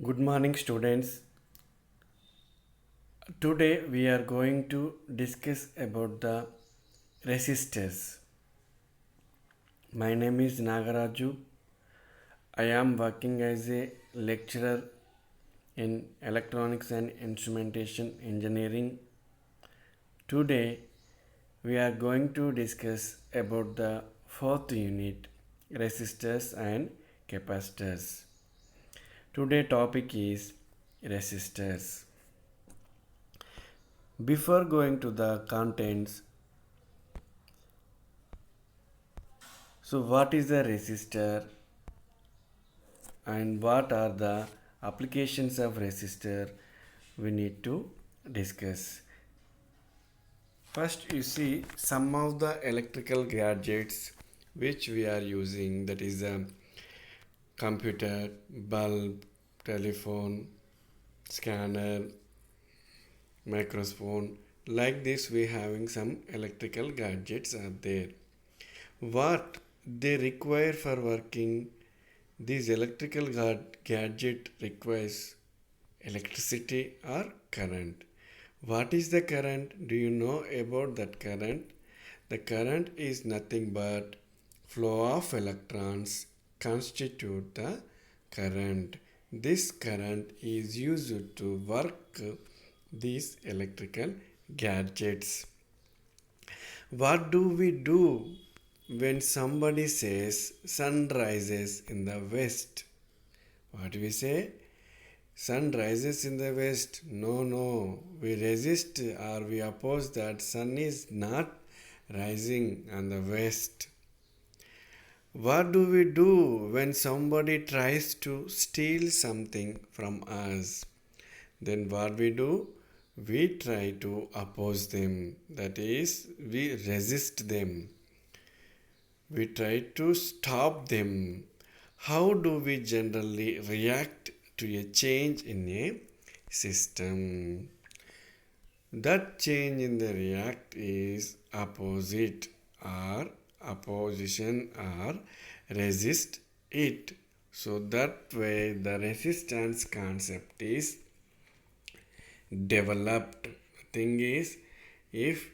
Good morning, students. Today we are going to discuss about the resistors. My name is Nagaraju. I am working as a lecturer in electronics and instrumentation engineering. Today we are going to discuss about the fourth unit, resistors and capacitors. Today topic is resistors. Before going to the contents, so what is a resistor and what are the applications of resistor we need to discuss. First you see some of the electrical gadgets which we are using, that is a computer, bulb, telephone, scanner, microphone. Like this we having some electrical gadgets are there. What they require for working, this electrical gadget requires electricity or current. What is the current? Do you know about that current? The current is nothing but flow of electrons constitute the current. This current is used to work these electrical gadgets. What do we do when somebody says sun rises in the west? What do we say? Sun rises in the west. No. We resist or we oppose that sun is not rising on the west. What do we do when somebody tries to steal something from us? Then what we do? We try to oppose them. That is, we resist them. We try to stop them. How do we generally react to a change in a system? That change in the react is opposite or opposition or resist it. So that way the resistance concept is developed. Thing is, if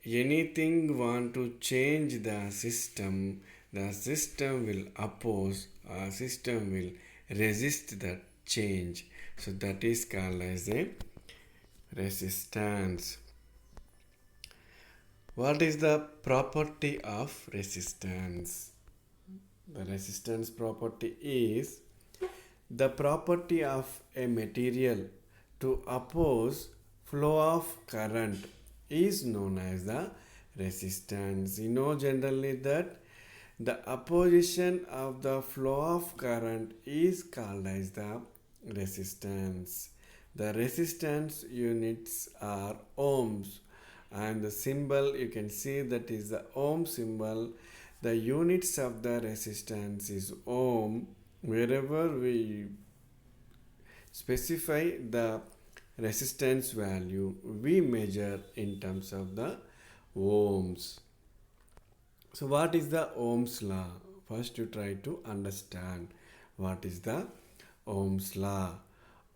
anything want to change the system will oppose or system will resist that change. So that is called as a resistance. What is the property of resistance? The resistance property is the property of a material to oppose flow of current is known as the resistance. You know generally that the opposition of the flow of current is called as the resistance. The resistance units are ohms, and the symbol you can see that is the ohm symbol. The units of the resistance is ohm. Wherever we specify the resistance value, we measure in terms of the ohms. So what is the Ohm's law? First you try to understand what is the Ohm's law.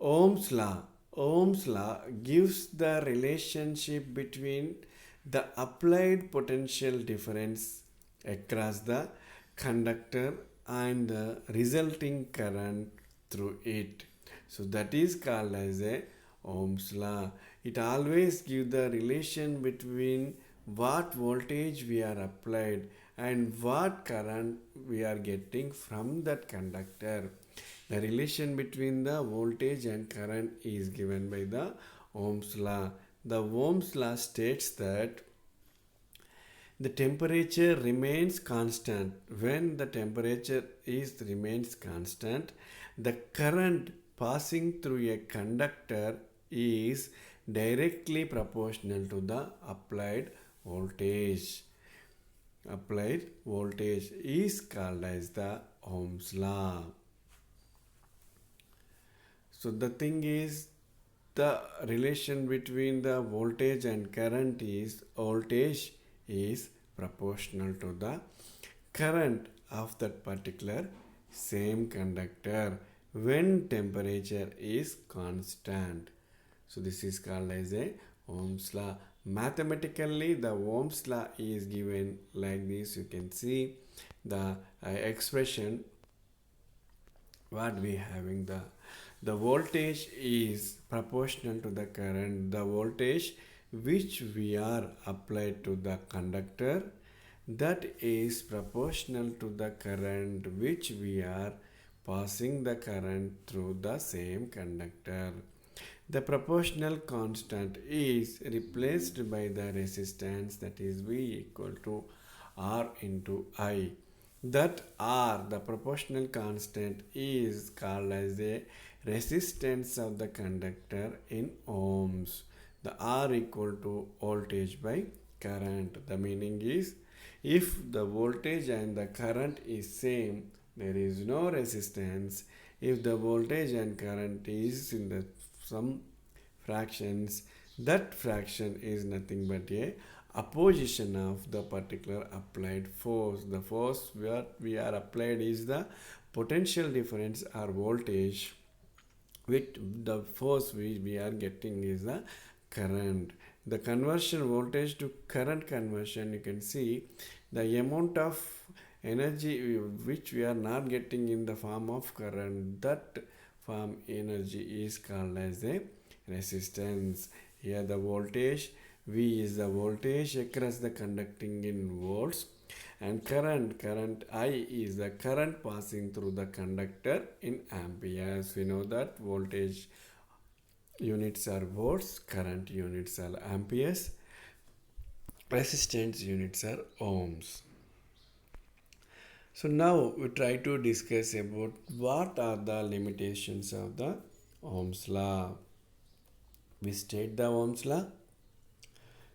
Ohm's law. Ohm's law gives the relationship between the applied potential difference across the conductor and the resulting current through it. So that is called as a Ohm's law. It always gives the relation between what voltage we are applied and what current we are getting from that conductor. The relation between the voltage and current is given by the Ohm's law. The Ohm's law states that the temperature remains constant. When the temperature remains constant, the current passing through a conductor is directly proportional to the applied voltage. Applied voltage is called as the Ohm's law. So the thing is, the relation between the voltage and current is voltage is proportional to the current of that particular same conductor. when temperature is constant. So this is called as a Ohm's law. Mathematically, the Ohm's law is given like this. You can see the expression what we having. The voltage is proportional to the current. The voltage which we are applied to the conductor, that is proportional to the current which we are passing the current through the same conductor. The proportional constant is replaced by the resistance, that is V equal to R into I. That R, the proportional constant, is called as the resistance of the conductor in ohms. The R equal to voltage by current. The meaning is, if the voltage and the current is same, there is no resistance. If the voltage and current is in the some fractions, that fraction is nothing but a opposition of the particular applied force. The force what we are applied is the potential difference or voltage, with the force which we are getting is the current. The conversion voltage to current conversion, you can see the amount of energy which we are not getting in the form of current, that form energy is called as a resistance. Here the voltage V is the voltage across the conducting in volts, and current I is the current passing through the conductor in amperes. We know that voltage units are volts, current units are amperes, resistance units are ohms. So now we try to discuss about what are the limitations of the Ohm's law. We state the Ohm's law.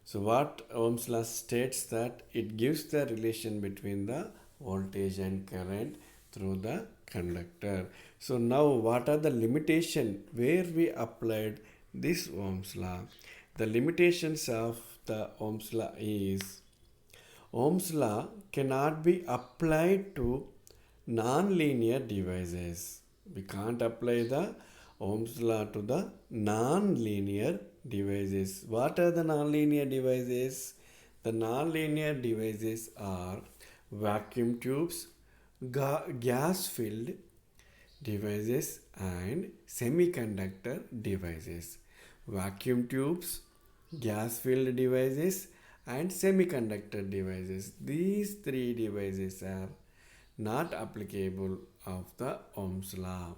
So what Ohm's law states that it gives the relation between the voltage and current through the conductor. So now what are the limitations where we applied this Ohm's law? The limitations of the Ohm's law is, Ohm's law cannot be applied to non-linear devices. We can't apply the Ohm's law to the non-linear devices. What are the non-linear devices? The non-linear devices are vacuum tubes, gas-filled devices, and semiconductor devices. Vacuum tubes, gas-filled devices, and semiconductor devices. These three devices are not applicable of the Ohm's law.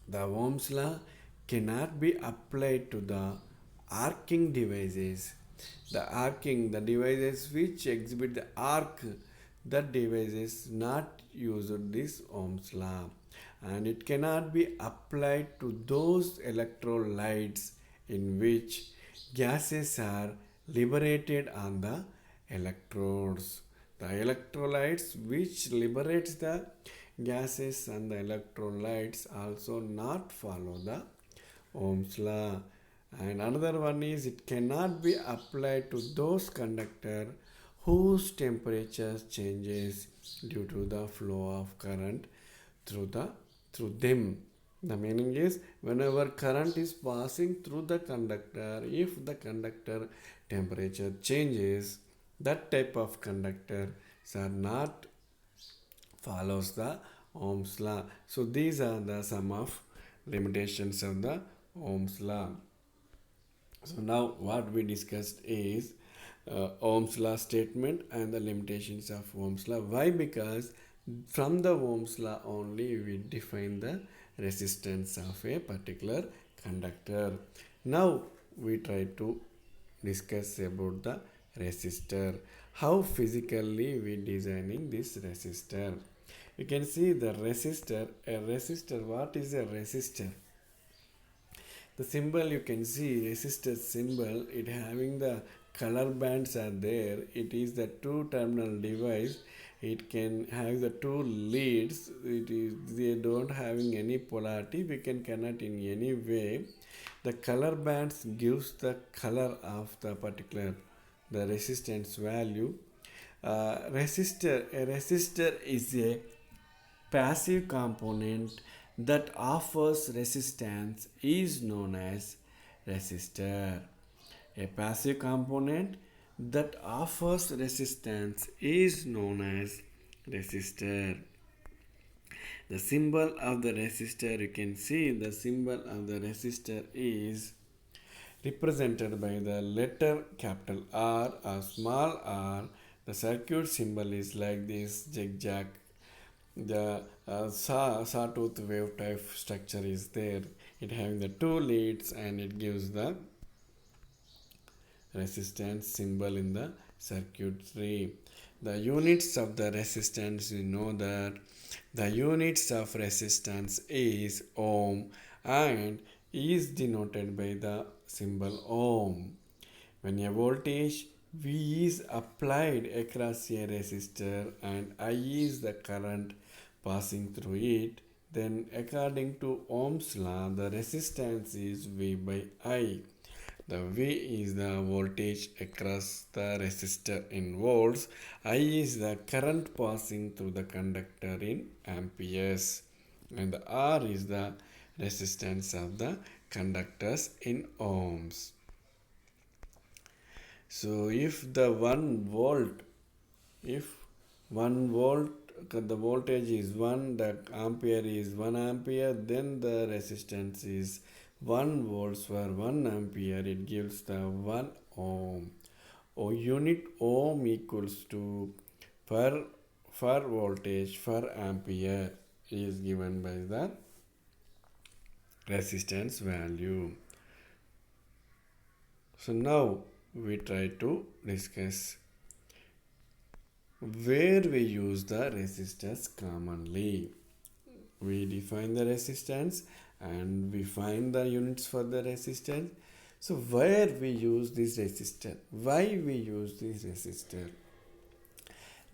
The Ohm's law cannot be applied to the arcing devices. The devices which exhibit the arc, that devices not used this Ohm's law, and it cannot be applied to those electrolytes in which gases are liberated on the electrodes. The electrolytes which liberates the gases and the electrolytes also not follow the Ohm's law. And another one is, it cannot be applied to those conductor whose temperature changes due to the flow of current through them. The meaning is, whenever current is passing through the conductor, if the conductor temperature changes, that type of conductors are not follows the Ohm's law. So these are the some of limitations of the Ohm's law. So now what we discussed is Ohm's law statement and the limitations of Ohm's law. Why? Because from the Ohm's law only we define the resistance of a particular conductor. Now we try to discuss about the resistor. How physically we designing this resistor. You can see the resistor. A resistor. What is a resistor? The symbol you can see, resistor symbol, it having the color bands are there. It is the two terminal device. It can have the two leads. They don't having any polarity. We can connect in any way. The color bands gives the color of the particular the resistance value. A resistor is a passive component that offers resistance is known as resistor. A passive component that offers resistance is known as resistor. The symbol of the resistor, you can see the symbol of the resistor is represented by the letter capital R or small r. The circuit symbol is like this zigzag. The sawtooth wave type structure is there. It having the two leads and it gives the resistance symbol in the circuitry. The units of the resistance, you know that the units of resistance is ohm and is denoted by the symbol ohm. When a voltage V is applied across a resistor and I is the current passing through it, then according to Ohm's law, the resistance is V by I. The V is the voltage across the resistor in volts. I is the current passing through the conductor in amperes. And the R is the resistance of the conductors in ohms. So if the 1 volt, if 1 volt, the voltage is 1, the ampere is 1 ampere, then the resistance is 1 volts for 1 ampere. It gives the 1 ohm. Or unit ohm equals to per voltage per ampere is given by the resistance value. So now we try to discuss where we use the resistors commonly. We define the resistance and we find the units for the resistance. So where we use this resistor? Why we use this resistor?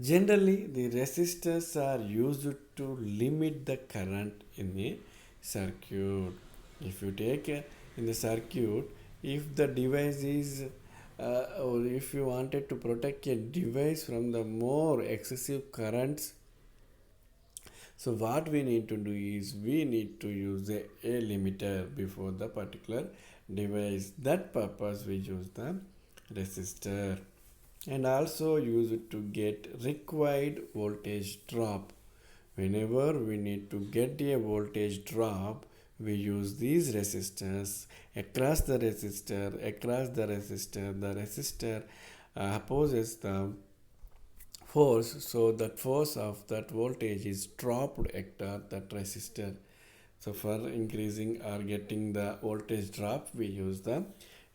Generally, the resistors are used to limit the current in a circuit. If you take in the circuit, if the device is or if you wanted to protect a device from the more excessive currents, so what we need to do is we need to use a limiter before the particular device. That purpose we use the resistor and also use it to get required voltage drop. Whenever we need to get a voltage drop, we use these resistors across the resistor. The resistor opposes the force, so that force of that voltage is dropped at that resistor. So for increasing or getting the voltage drop, we use the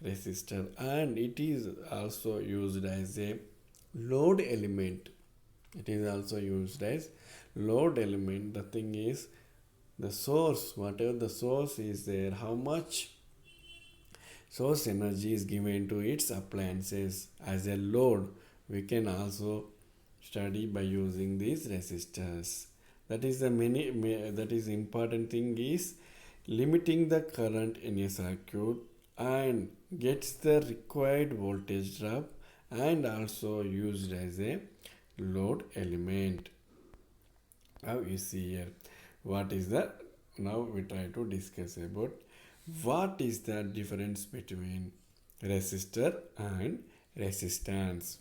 resistor, and it is also used as a load element. It is also used as load element. The thing is, the source, whatever the source is there, how much source energy is given to its appliances as a load, we can also study by using these resistors. That is that is important thing is limiting the current in a circuit and gets the required voltage drop and also used as a load element. Now you see here what is the, now we try to discuss about what is the difference between resistor and resistance.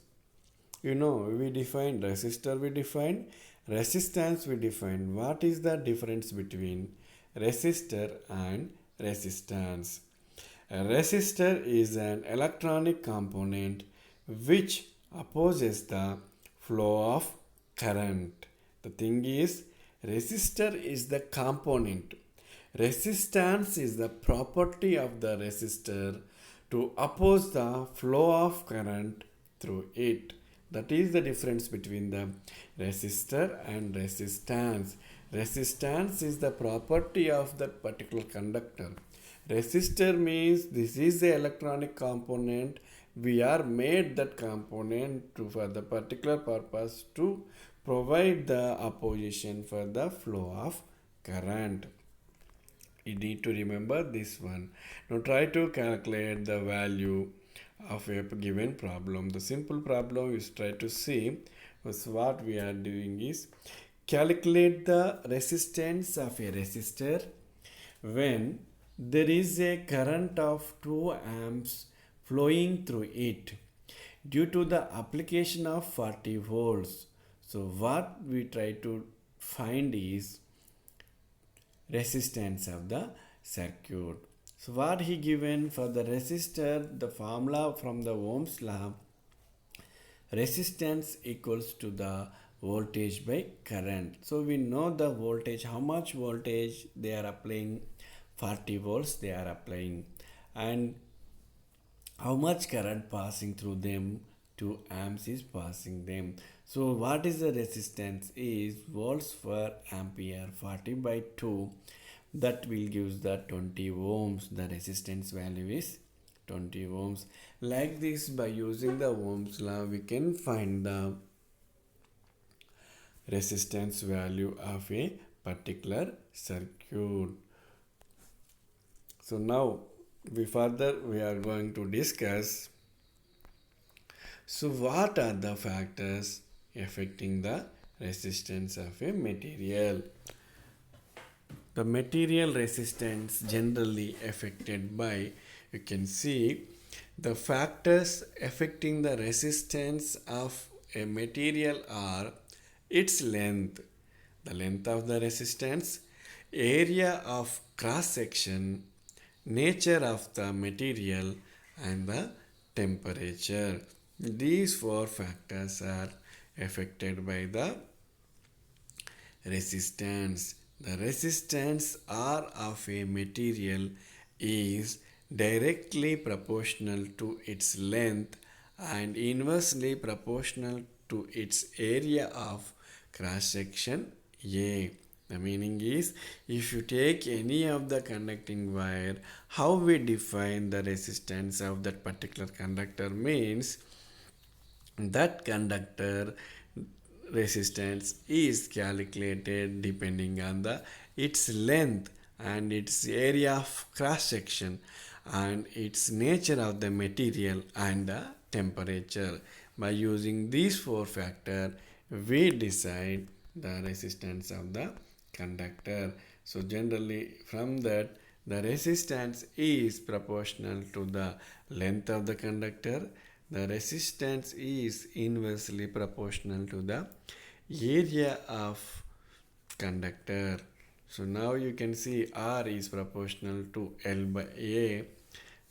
You know, we define resistor, we define resistance, we define. What is the difference between resistor and resistance? A resistor is an electronic component which opposes the flow of current. The thing is, resistor is the component. Resistance is the property of the resistor to oppose the flow of current through it. That is the difference between the resistor and resistance. Resistance is the property of that particular conductor. Resistor means this is the electronic component. We are made that component to for the particular purpose to provide the opposition for the flow of current. You need to remember this one. Now try to calculate the value of a given problem. The simple problem is try to see what we are doing is calculate the resistance of a resistor when there is a current of 2 amps flowing through it due to the application of 40 volts. So what we try to find is resistance of the circuit. So what he given for the resistor, the formula from the Ohm's law, resistance equals to the voltage by current. So we know the voltage, how much voltage they are applying, 40 volts they are applying, and how much current passing through them, 2 amps is passing them. So what is the resistance is volts per ampere, 40 by 2, that will give the 20 ohms. The resistance value is 20 ohms. Like this, by using the Ohm's law we can find the resistance value of a particular circuit. So now we are going to discuss, so what are the factors affecting the resistance of a material. The material resistance generally affected by, you can see the factors affecting the resistance of a material are its length, the length of the resistance, area of cross section, nature of the material, and the temperature. These 4 factors are affected by the resistance. The resistance R of a material is directly proportional to its length and inversely proportional to its area of cross section A. The meaning is, if you take any of the conducting wire, how we define the resistance of that particular conductor means that conductor resistance is calculated depending on the its length and its area of cross section and its nature of the material and the temperature. By using these 4 factors, we decide the resistance of the conductor. So generally from that, the resistance is proportional to the length of the conductor. The resistance is inversely proportional to the area of conductor. So now you can see R is proportional to L by A.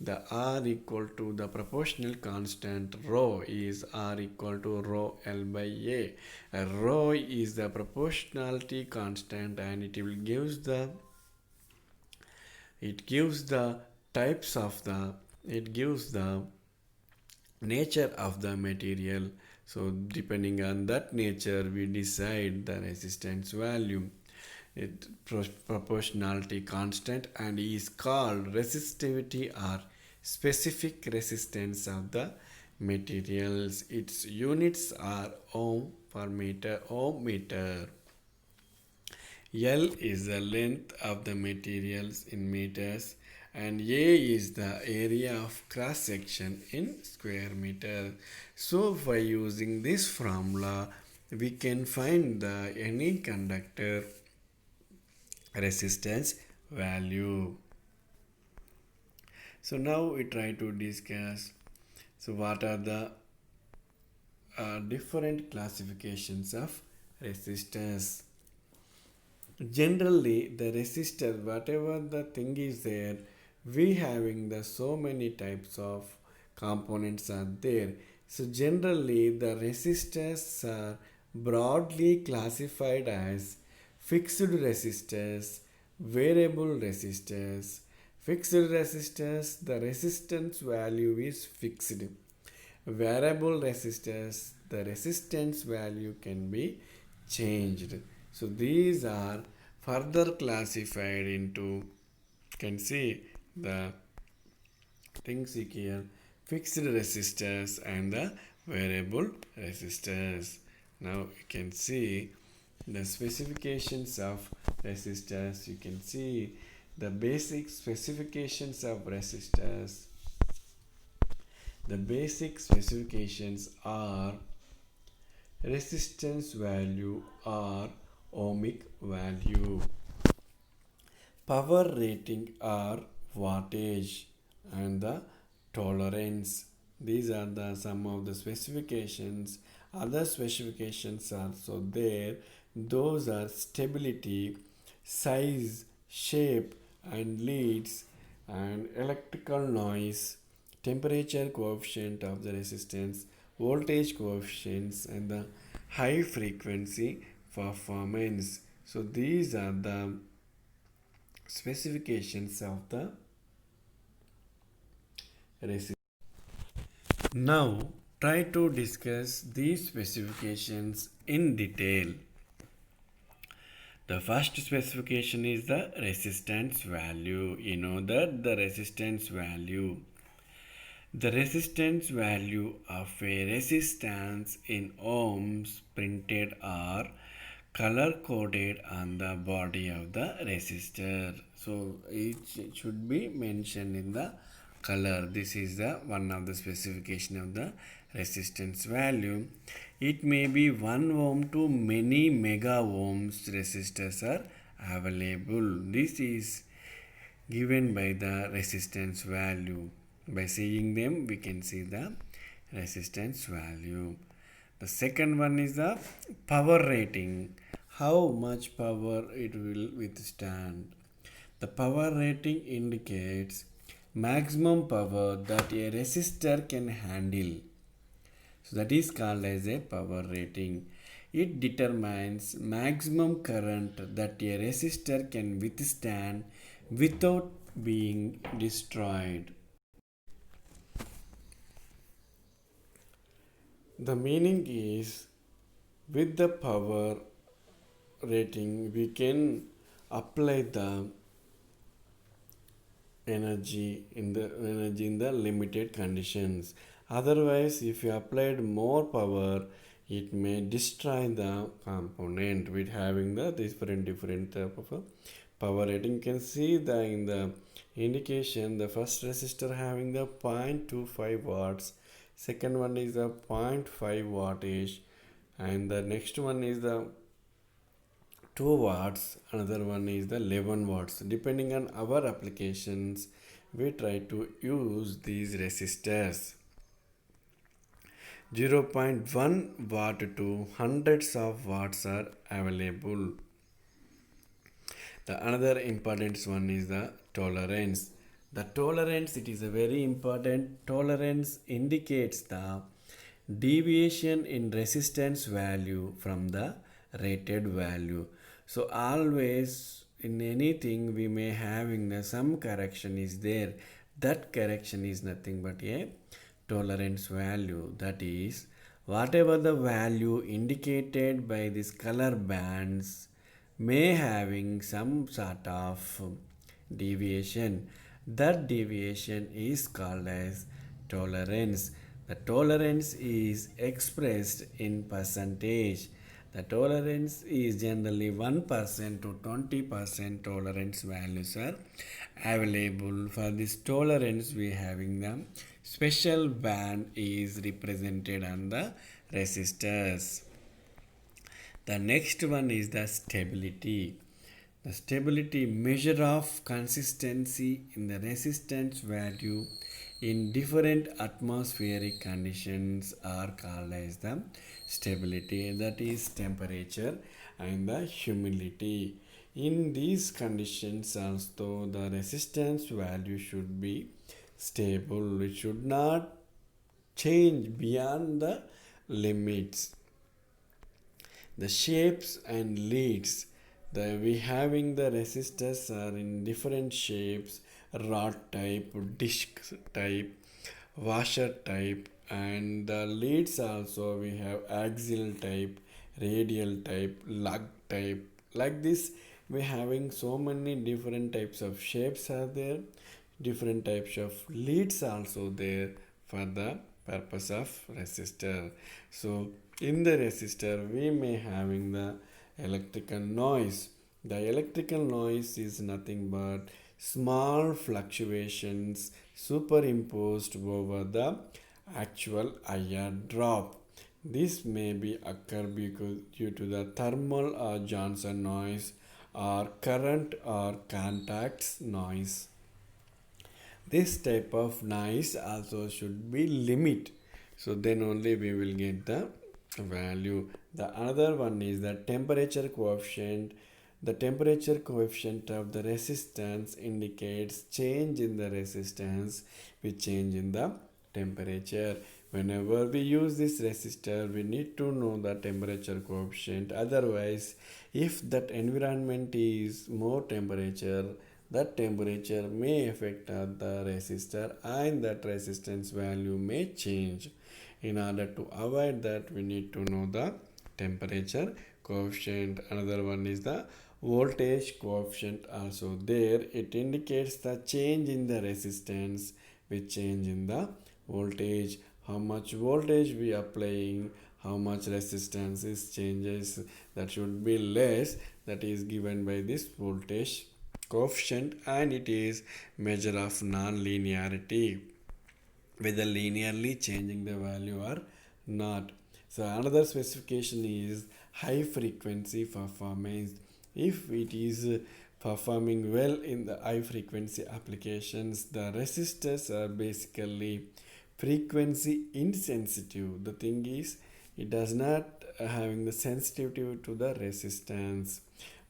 The R equal to the proportional constant rho is R equal to rho L by A. Rho is the proportionality constant and it gives the types of the, it gives the nature of the material. So depending on that nature we decide the resistance value. It proportionality constant and is called resistivity or specific resistance of the materials. Its units are ohm per meter, ohm meter. L is the length of the materials in meters and A is the area of cross section in square meter. So by using this formula we can find the any conductor resistance value. So now we try to discuss, so what are the different classifications of resistors. Generally the resistor, whatever the thing is there, we having the so many types of components are there. So generally the resistors are broadly classified as fixed resistors, variable resistors. Fixed resistors, the resistance value is fixed. Variable resistors, the resistance value can be changed. So these are further classified into, you can see the things here, fixed resistors and the variable resistors. Now you can see the specifications of resistors. You can see the basic specifications of resistors. The basic specifications are resistance value R ohmic value. Power rating or wattage and the tolerance. These are the some of the specifications. Other specifications are also there. Those are stability, size, shape and leads and electrical noise, temperature coefficient of the resistance, voltage coefficients and the high frequency performance. So these are the specifications of the resistor. Now try to discuss these specifications in detail. The first specification is the resistance value. You know that the resistance value. The resistance value of a resistance in ohms printed or color coded on the body of the resistor. So it should be mentioned in the color. This is the one of the specification of the resistance value. It may be 1 ohm to many mega ohms resistors are available. This is given by the resistance value. By seeing them we can see the resistance value. The second one is the power rating. How much power it will withstand. The power rating indicates maximum power that a resistor can handle. So that is called as a power rating. It determines maximum current that a resistor can withstand without being destroyed. The meaning is with the power rating we can apply the energy in the limited conditions. Otherwise, if you applied more power, it may destroy the component with having the different type of a power rating. You can see the in the indication the first resistor having the 0.25 watts, second one is the 0.5 wattage, and the next one is the 2 watts, another one is the 11 watts. Depending on our applications, we try to use these resistors. 0.1 watt to hundreds of watts are available. The another important one is the tolerance. The tolerance, it is a very important. Tolerance indicates the deviation in resistance value from the rated value. So always in anything we may having the some correction is there. That correction is nothing but a tolerance value. That is whatever the value indicated by these color bands may having some sort of deviation. That deviation is called as tolerance. The tolerance is expressed in percentage. The tolerance is generally 1% to 20% tolerance values are available. For this tolerance we having the special band is represented on the resistors. The next one is the stability. The stability measure of consistency in the resistance value in different atmospheric conditions are called as the stability. That is temperature and the humidity. In these conditions also the resistance value should be stable. It should not change beyond the limits. The shapes and leads, we having the resistors are in different shapes: rod type, disc type, washer type, and the leads also we have axial type, radial type, lug type. Like this we having so many different types of shapes are there, different types of leads also there for the purpose of resistor. So in the resistor we may having the electrical noise. The electrical noise is nothing but small fluctuations superimposed over the actual IR drop. This may be occur because due to the thermal or Johnson noise or current or contacts noise. This type of noise also should be limit. So then only we will get the value. The another one is the temperature coefficient. The temperature coefficient of the resistance indicates change in the resistance with change in the temperature. Whenever we use this resistor, we need to know the temperature coefficient. Otherwise, if that environment is more temperature, that temperature may affect the resistor and that resistance value may change. In order to avoid that, we need to know the temperature coefficient. Another one is the voltage coefficient. Also there it indicates the change in the resistance with change in the voltage. How much voltage we are applying, how much resistance is changes, that should be less, that is given by this voltage coefficient, and it is measure of non-linearity, whether linearly changing the value or not. So another specification is high frequency performance. If it is performing well in the high frequency applications, the resistors are basically frequency insensitive. The thing is, it does not having the sensitivity to the resistance,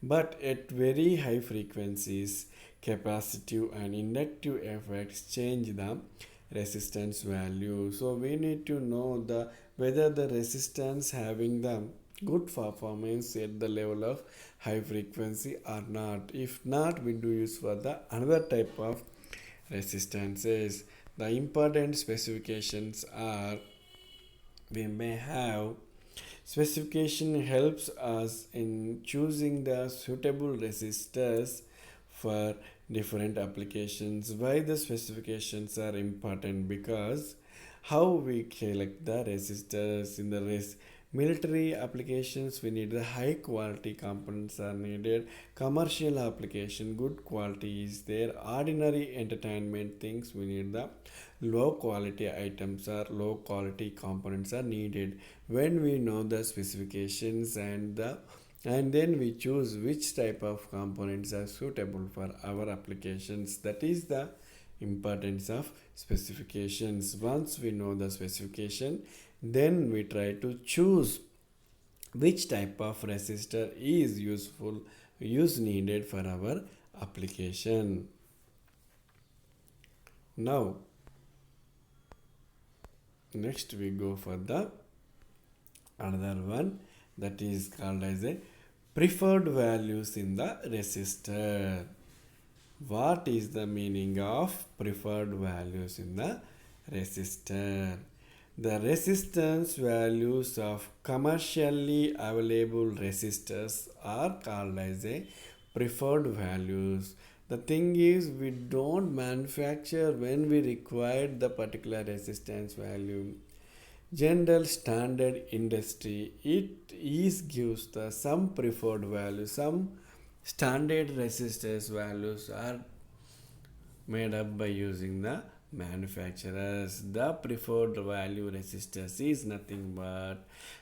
but at very high frequencies, capacitive and inductive effects change the resistance value. So we need to know the whether the resistance having the good performance at the level of high frequency or not. If not, we do use for the another type of resistances. The important specifications are, we may have, specification helps us in choosing the suitable resistors for different applications. Why the specifications are important? Because how we select the resistors in the military applications, we need the high quality components are needed. Commercial application, good quality is there. Ordinary entertainment things, we need the low quality items or low quality components are needed. When we know the specifications and then we choose which type of components are suitable for our applications, that is the importance of specifications. Once we know the specification, then we try to choose which type of resistor is needed for our application. Now next we go for the another one, that is called as a preferred values in the resistor. What is the meaning of preferred values in the resistor? The resistance values of commercially available resistors are called as a preferred values. The thing is, we don't manufacture when we require the particular resistance value. General standard industry, it is gives the some preferred value, some standard resistors values are made up by using the manufacturers. The preferred value resistors is nothing but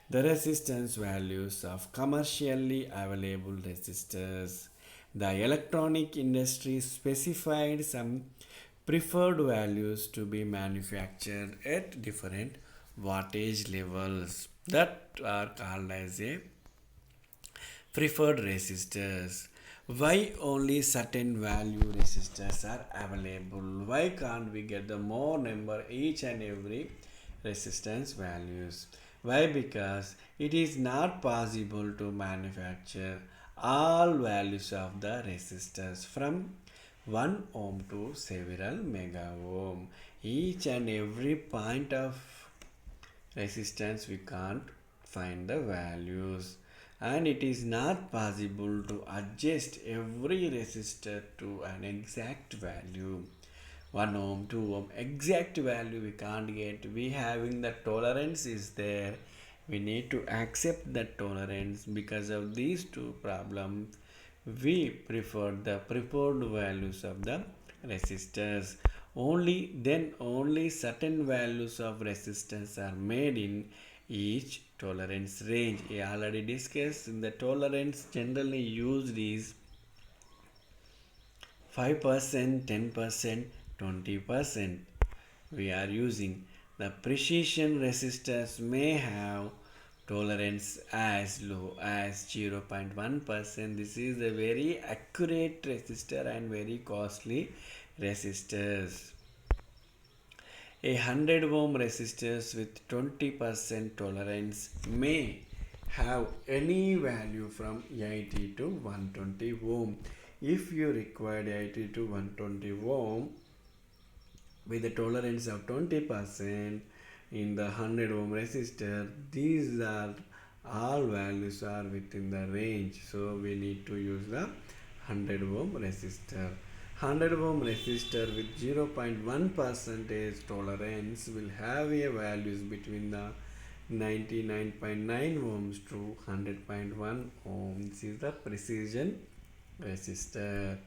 the resistance values of commercially available resistors. The electronic industry specified some preferred values to be manufactured at different wattage levels that are called as a preferred resistors. Why only certain value resistors are available? Why can't we get the more number each and every resistance values? Why? Because it is not possible to manufacture all values of the resistors from 1 ohm to several mega ohm. Each and every point of resistance we can't find the values, and it is not possible to adjust every resistor to an exact value. 1 ohm, 2 ohm, exact value we can't get. We having the tolerance is there. We need to accept that tolerance. Because of these two problems, we prefer the preferred values of the resistors. Only certain values of resistance are made in each tolerance range. We already discussed in the tolerance generally used is 5%, 10%, 20%. We are using the precision resistors may have tolerance as low as 0.1%. This is a very accurate resistor and very costly resistors. A 100 ohm resistors with 20% tolerance may have any value from 80 to 120 ohm. If you require 80 to 120 ohm with a tolerance of 20% in the 100 ohm resistor, these are all values are within the range, so we need to use the 100 ohm resistor. 100 ohm resistor with 0.1 percentage tolerance will have a values between the 99.9 ohms to 100.1 ohms. This is the precision resistor.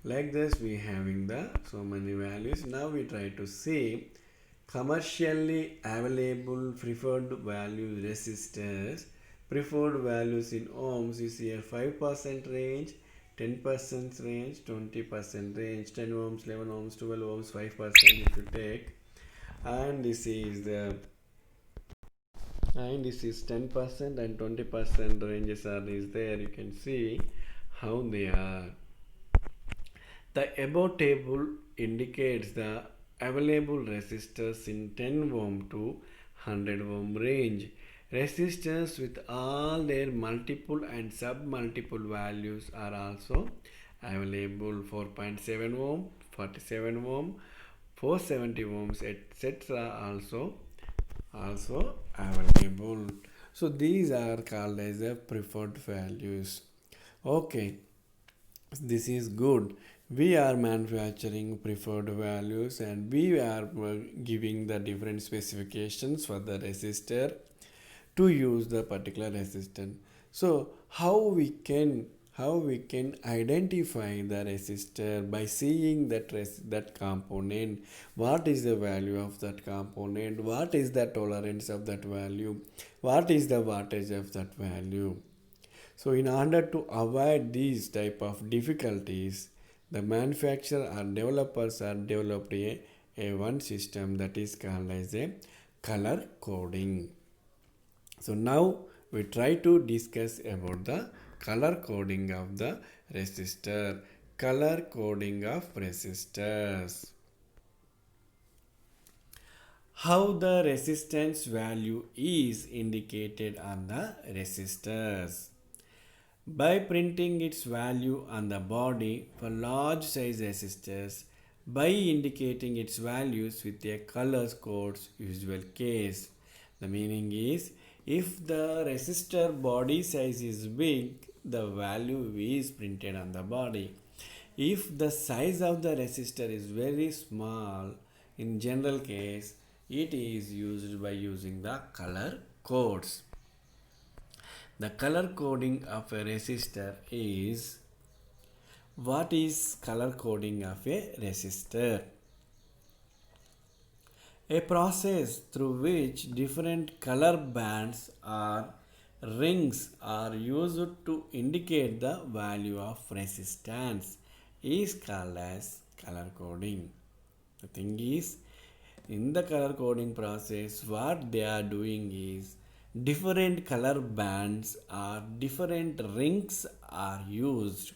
Like this we having the so many values. Now we try to see commercially available preferred values resistors. Preferred values in ohms is here 5% range, 10% range, 20% range, 10 ohms, 11 ohms, 12 ohms, 5% if you take, and this is 10% and 20% ranges are is there. You can see how they are. The above table indicates the available resistors in 10 ohm to 100 ohm range. Resistors with all their multiple and sub-multiple values are also available. 4.7 ohm, 47 ohm, 470 ohms, etc. also available. So these are called as the preferred values. Okay, this is good. We are manufacturing preferred values and we are giving the different specifications for the resistor to use the particular resistor. So how we can identify the resistor by seeing that component, what is the value of that component, what is the tolerance of that value, what is the wattage of that value. So in order to avoid these type of difficulties, the manufacturer or developers are developed a one system that is called as a color coding. So now we try to discuss about the color coding of the resistor. Color coding of resistors. How the resistance value is indicated on the resistors. By printing its value on the body for large size resistors, by indicating its values with a color code's usual case. The meaning is, if the resistor body size is big, the value is printed on the body. If the size of the resistor is very small, in general case, it is used by using the color codes. The color coding of a resistor is, what is color coding of a resistor? A process through which different color bands or rings are used to indicate the value of resistance is called as color coding. The thing is, in the color coding process, what they are doing is different color bands or different rings are used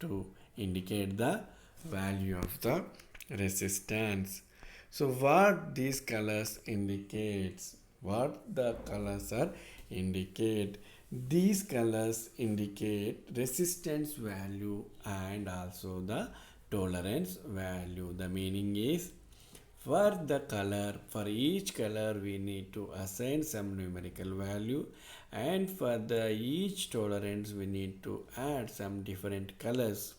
to indicate the value of the resistance. So what these colors indicates, what the colors are indicate, these colors indicate resistance value and also the tolerance value. The meaning is, for the color, for each color we need to assign some numerical value, and for the each tolerance we need to add some different colors,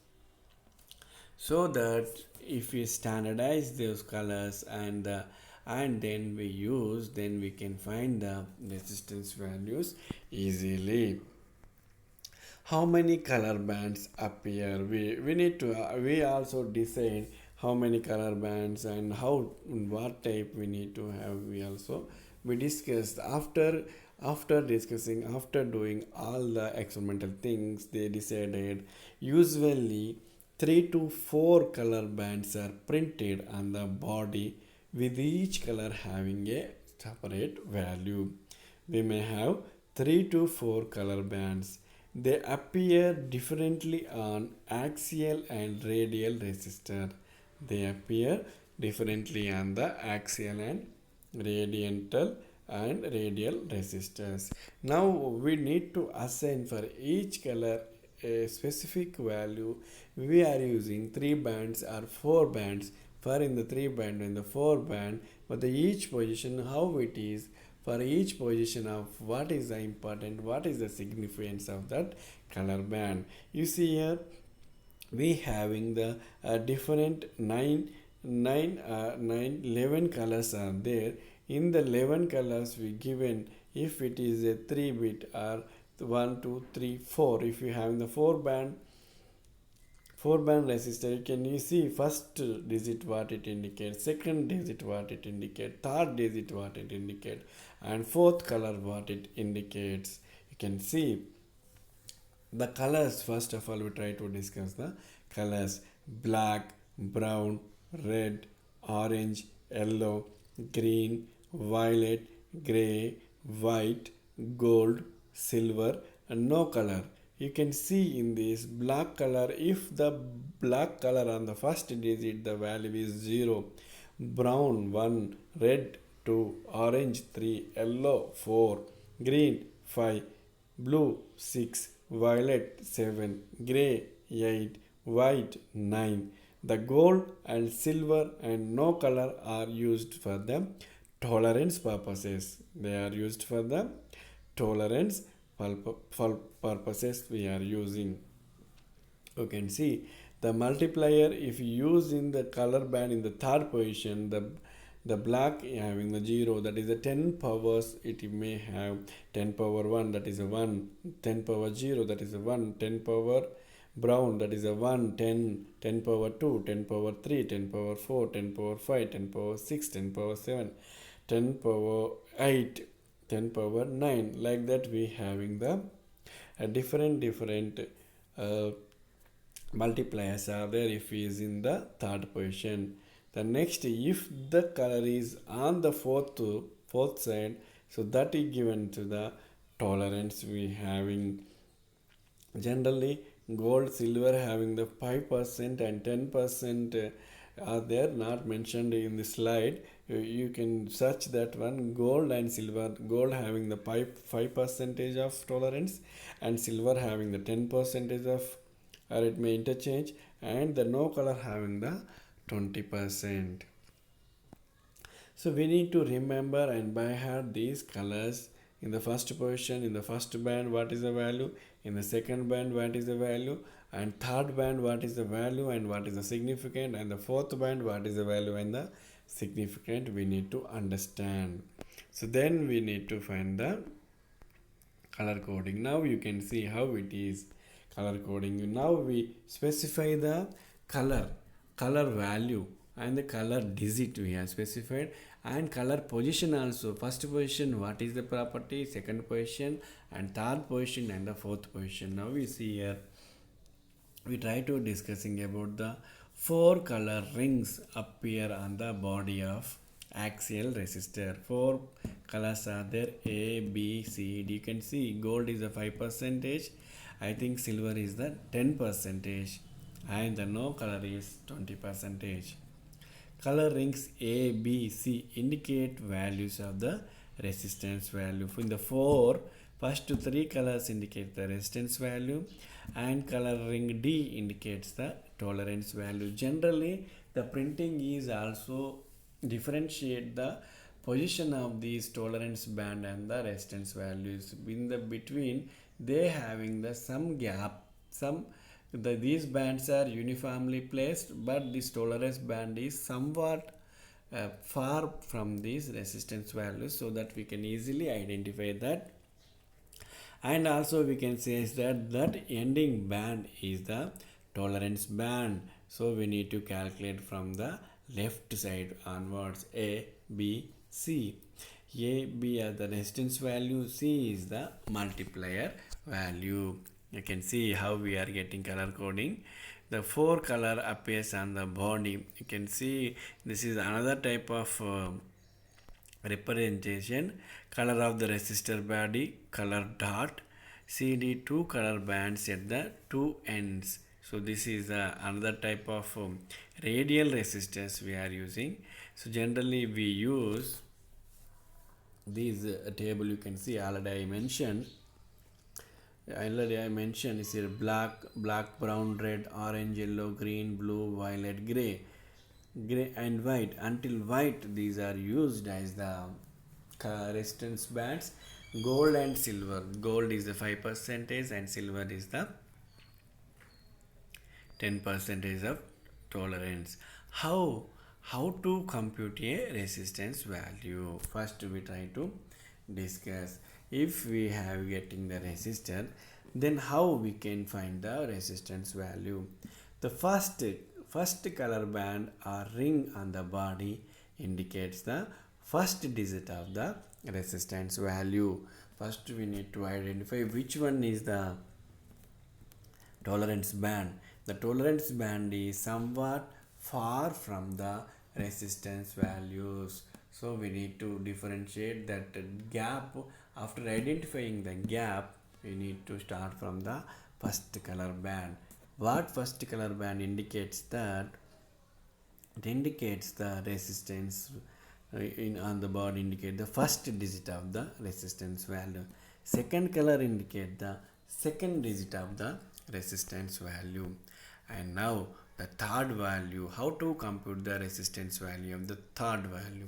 so that if we standardize those colors and then we use, then we can find the resistance values easily. How many color bands appear? We need to we also decide how many color bands and how what type we need to have. We discussed after discussing, after doing all the experimental things, they decided usually 3 to 4 color bands are printed on the body, with each color having a separate value. We may have 3 to 4 color bands. They appear differently on axial and radial resistor. They appear differently on the axial and radial resistors. Now we need to assign for each color a specific value. We are using 3 bands or 4 bands for in the 3 band and the 4 band, but the each position how it is, for each position of what is the important, what is the significance of that color band. You see here we having the different 11 colors are there. In the 11 colors we given, if it is a 3 bit or 1 2 3 4, if you have the 4 band resistor, you see first digit what it indicates, second digit what it indicates, third digit what it indicates, and fourth color what it indicates. You can see the colors. First of all, we try to discuss the colors: black, brown, red, orange, yellow, green, violet, gray, white, gold, silver, and no color. You can see in this black color, if the black color on the first digit the value is 0, brown 1, red 2, orange 3, yellow 4, green 5, blue 6, violet 7, gray 8, white 9. The gold and silver and no color are used for the tolerance purposes. They are used for the tolerance purposes we are using. You can see the multiplier, if you use in the color band in the third position, the black having the 0, that is the 10 powers. It may have 10 power 1, that is a 1, 10 power 0, that is a 1, 10 power brown, that is a 1, 10, 10 power 2, 10 power 3, 10 power 4, 10 power 5, 10 power 6, 10 power 7, 10 power 8, 10 power 9. Like that we having the different multipliers are there if he is in the third position. The next, if the color is on the fourth side, so that is given to the tolerance we having. Generally gold, silver having the 5% and 10% are there, not mentioned in the slide. You can search that one. Gold and silver, gold having the 5% of tolerance and silver having the 10% of, or it may interchange, and the no color having the 20%. So we need to remember and by heart these colors. In the first position, in the first band, what is the value? In the second band, what is the value? And third band, what is the value and what is the significant? And the fourth band, what is the value and the significant? We need to understand. So then we need to find the color coding. Now you can see how it is color coding. Now we specify the color value and the color digit we have specified, and color position also. First position, what is the property, second position, and third position, and the fourth position. Now we see here, we try to discussing about the 4 color rings appear on the body of axial resistor. 4 colors are there, A, B, C, D. You can see gold is the 5%, I think silver is the 10%, and the no color is 20%. Color rings A, B, C indicate values of the resistance value. In the first 3 colors indicate the resistance value, and color ring D indicates the tolerance value. Generally, the printing is also differentiate the position of these tolerance band and the resistance values. In the between, they having the some gap, these bands are uniformly placed, but this tolerance band is somewhat far from these resistance values, so that we can easily identify that. And also we can say is that ending band is the tolerance band. So we need to calculate from the left side onwards. A, B, C. A, B are the resistance value, C is the multiplier value. You can see how we are getting color coding. The four color appears on the body. You can see this is another type of representation. Color of the resistor body, color dot, CD two color bands at the two ends. So this is another type of radial resistors we are using. So generally we use these table. You can see already I mentioned is here black, brown, red, orange, yellow, green, blue, violet, gray and white. Until white, these are used as the resistance bands. Gold and silver. Gold is the 5% and silver is the 10% of tolerance. How to compute a resistance value? First we try to discuss. If we have getting the resistor, then how we can find the resistance value? The first color band or ring on the body indicates the first digit of the resistance value. First we need to identify which one is the tolerance band. The tolerance band is somewhat far from the resistance values. So we need to differentiate that gap. After identifying the gap, we need to start from the first color band. What first color band indicates that? It indicates the resistance on the board, indicate the first digit of the resistance value. Second color indicate the second digit of the resistance value. And now the third value. How to compute the resistance value of the third value?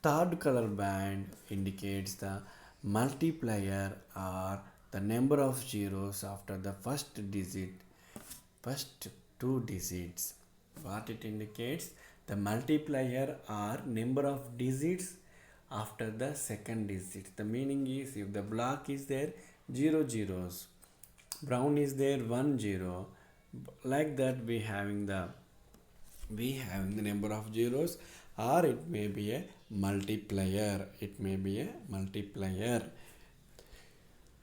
Third color band indicates the multiplier or the number of zeros after the first two digits. What it indicates? The multiplier or number of digits after the second digit. The meaning is, if the black is there, 0 zeros, brown is there, 1 0, like that we having the number of zeros, or it may be a multiplier.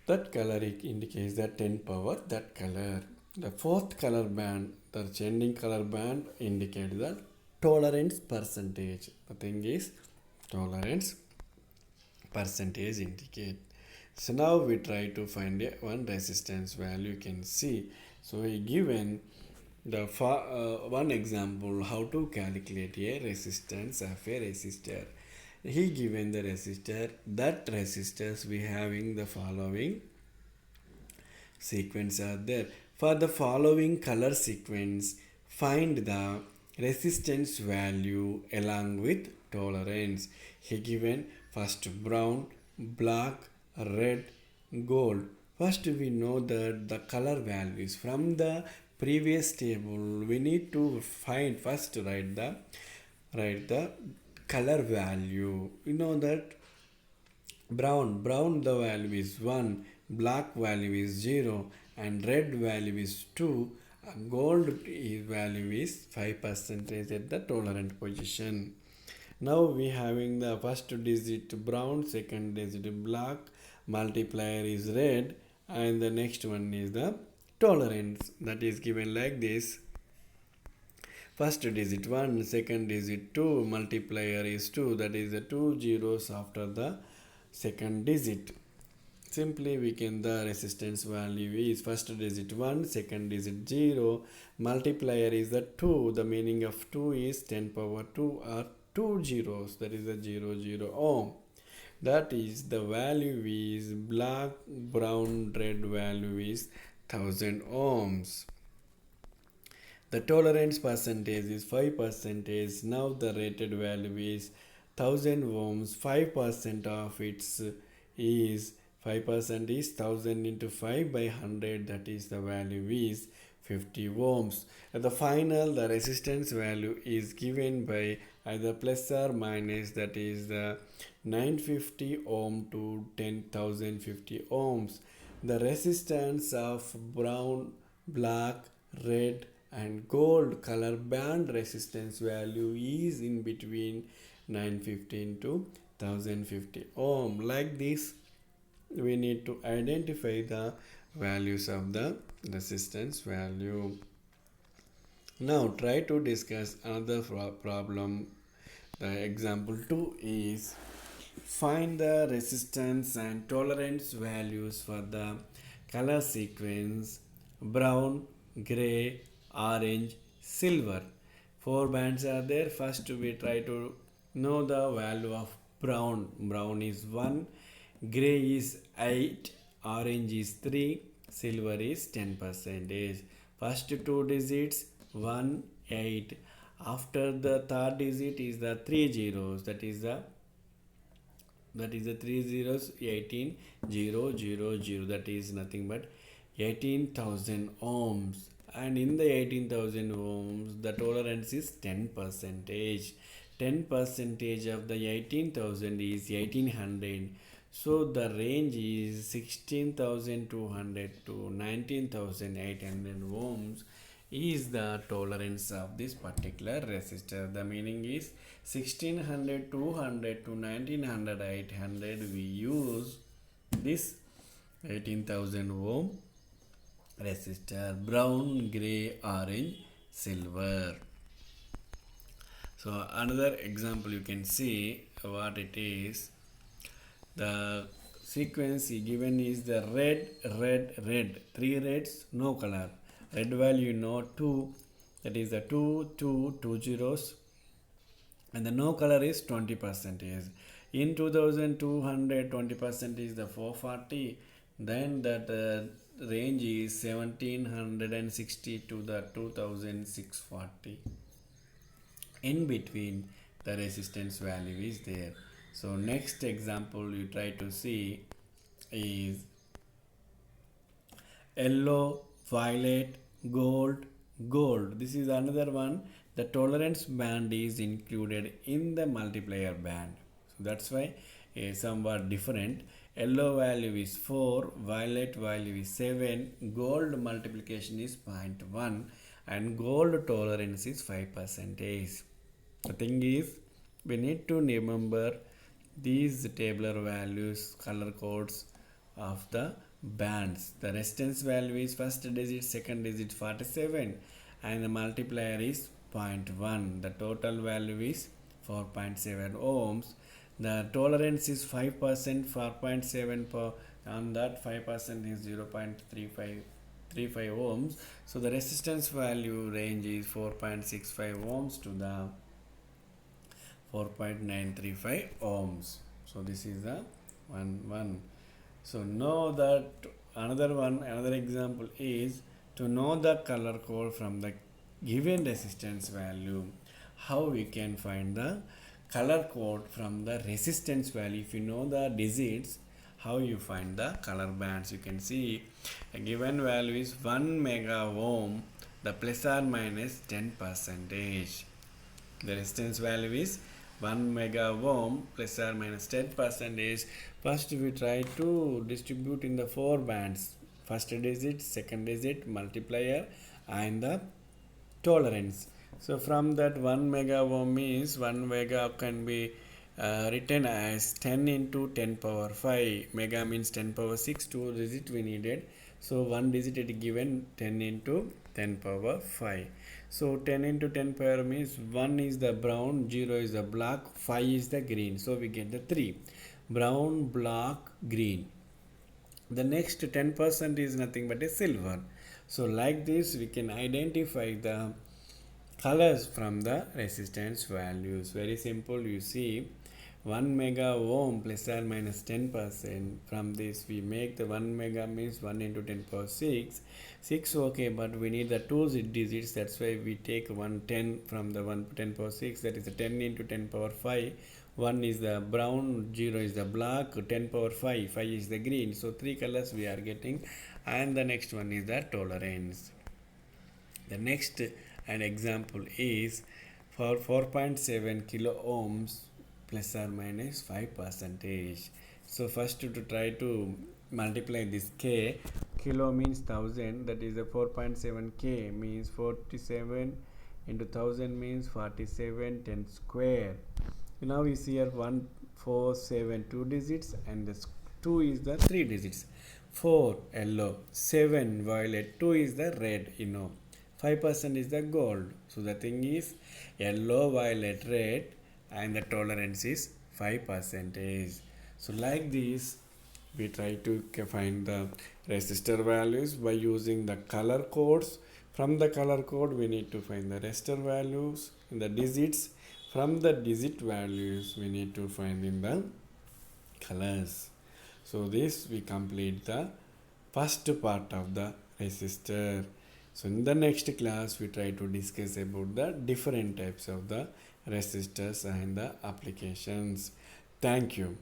That color indicates the 10 power that color. The fourth color band, the changing color band, indicates the tolerance percentage. The thing is, tolerance percentage indicate. So now we try to find one resistance value. You can see. So we given the one example how to calculate a resistance of a resistor. He given the resistor. That resistors we having the following sequence are there. For the following color sequence, find the resistance value along with tolerance. He given first brown, black, red, gold. First we know that the color values from the previous table. We need to find first write the color value. You know that brown the value is 1, black value is 0, and red value is 2, gold value is 5% at the tolerant position. Now we having the first digit brown, second digit black, multiplier is red, and the next one is the tolerance, that is given like this. First digit 1, second digit 2, multiplier is 2, that is the 2 zeros after the second digit. Simply we can, the resistance value is first digit 1, second digit 0, multiplier is the 2, the meaning of 2 is 10 power 2 or 2 zeros, that is the 0 ohm. That is the value is black, brown, red value is 1000 ohms. The tolerance percentage is 5%. Now the rated value is 1000 ohms. 5% of its is 5% is 1000 into 5 by 100. That is the value is 50 ohms. At the final, the resistance value is given by either plus or minus, that is the 950 ohm to 10,050 ohms. The resistance of brown, black, red and gold color band resistance value is in between 915 to 1050 ohm. Like this, we need to identify the values of the resistance value. Now try to discuss another problem. The example 2 is find the resistance and tolerance values for the color sequence brown, gray, orange, silver. Four bands are there. First we try to know the value of brown. Brown is 1, gray is 8, orange is 3, silver is 10%. First two digits 1, 8. After the third digit is the three zeros, that is the three zeros, 18 0 0 0, that is nothing but 18,000 ohms. And in the 18,000 ohms the tolerance is 10%. 10% of the 18,000 is 1800. So the range is 16,200 to 19,800 ohms is the tolerance of this particular resistor. The meaning is 1600, 200 to 1900, 800 we use this 18,000 ohm resistor, brown, gray, orange, silver. So another example you can see what it is. The sequence given is the red, red, red. Three reds, no color. Red value no 2, that is the 2, 2, 2 zeros, and the no color is 20%. In 2200, 20% is the 440. Then that range is 1760 to the 2640. In between the resistance value is there. So next example you try to see is yellow, violet, gold, gold. This is another one. The tolerance band is included in the multiplier band. So that's why somewhat different. Yellow value is 4, violet value is 7, gold multiplication is 0.1, and gold tolerance is 5%. The thing is, we need to remember these tabular values, color codes of the bands. The resistance value is first digit, second digit 47, and the multiplier is 0.1. The total value is 4.7 ohms. The tolerance is 5%, 4.7 per, on that 5% is 0.35 ohms. So the resistance value range is 4.65 ohms to the 4.935 ohms. So this is the one. So know that another example is to know the color code from the given resistance value. How we can find the color code from the resistance value? If you know the digits, how you find the color bands? You can see a given value is 1 mega ohm, the plus or minus 10%. The resistance value is 1 mega ohm plus or minus 10%. First we try to distribute in the four bands: first digit, second digit, multiplier, and the tolerance. So from that 1 mega ohm means 1 mega can be written as 10 into 10 power 5. Mega means 10 power 6, 2 digit we needed. So one digit it given 10 into 10 power 5. So 10 into 10 power means 1 is the brown, 0 is the black, 5 is the green. So we get the 3. Brown, black, green. The next 10% is nothing but a silver. So like this we can identify the colors from the resistance values. Very simple. You see 1 mega ohm plus or minus 10%. From this we make the 1 mega means 1 into 10 power 6. 6 okay, but we need the 2 digits. That's why we take 110 from the 1 10 power 6. That is the 10 into 10 power 5. 1 is the brown, 0 is the black, 10 power 5, 5 is the green. So 3 colors we are getting, and the next one is the tolerance. The next an example is for 4.7 kilo ohms plus or minus 5%. So first to try to multiply this K kilo means 1000, that is a 4.7 k means 47 into 1000 means 47 10 square. Now we see here 1 4 7 2 digits, and this 2 is the 3 digits. 4 yellow, 7 violet, 2 is the red, 5% is the gold. So the thing is yellow, violet, red, and the tolerance is 5%. So like this we try to find the resistor values by using the color codes. From the color code we need to find the resistor values in the digits. From the digit values we need to find in the colors. So this we complete the first part of the resistor. So in the next class we try to discuss about the different types of the resistors and the applications. Thank you.